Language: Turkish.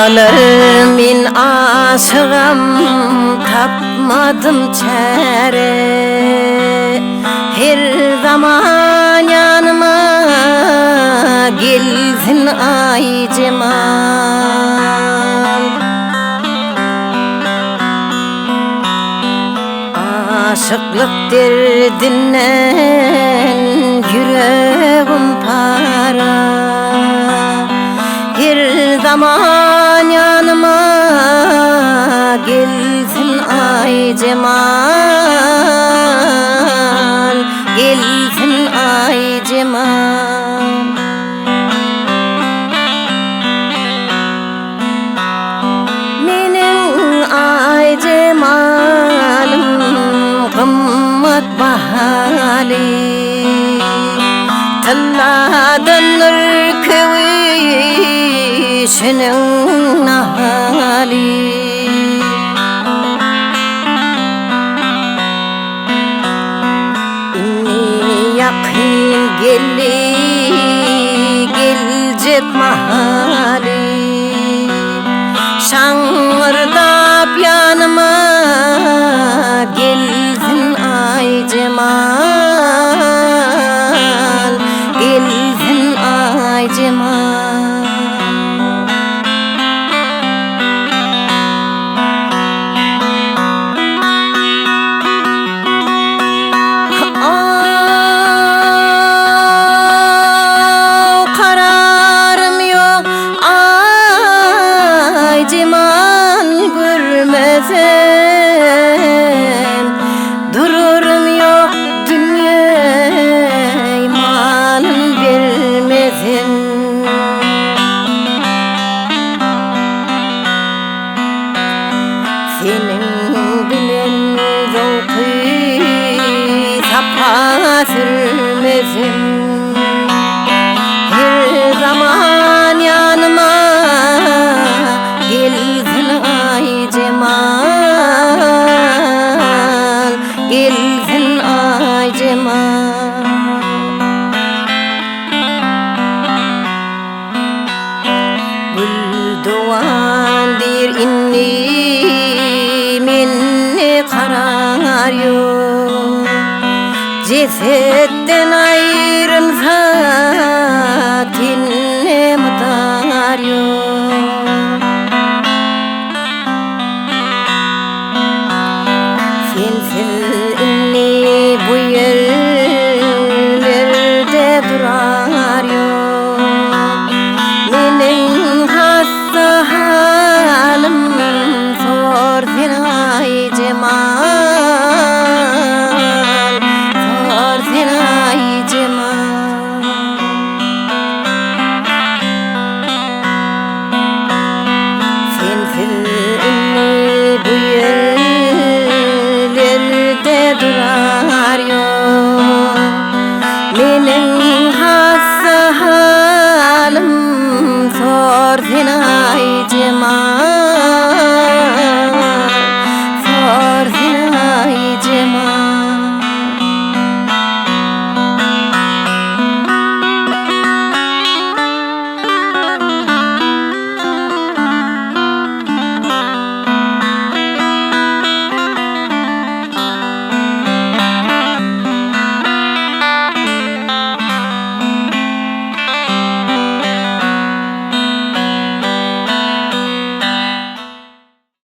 Alır min aşığım tapmadım çare. Her zaman yanıma gelsin ay cemal. Aşıklık derdinden yüreğim para. Her zaman yanıma gelsin ay cemal, gelsin ay cemal. Menin ay cemalım kımmet bahali. Talladan ırkıvi şinin nahali. İnni yakin gelecek mahali. Şangırdap yanıma gelsin ay cemal, gelsin ay cemal. Kararım yok ay cemal görmezem. Dururum yok dünya imanım vermezim. Senin bilen zevki sapa sürmezim. Her zaman yanıma gelsin ay cemal, gelsin ay cemal. Güldoğan der inni minni karar yok. Cesetten ayrı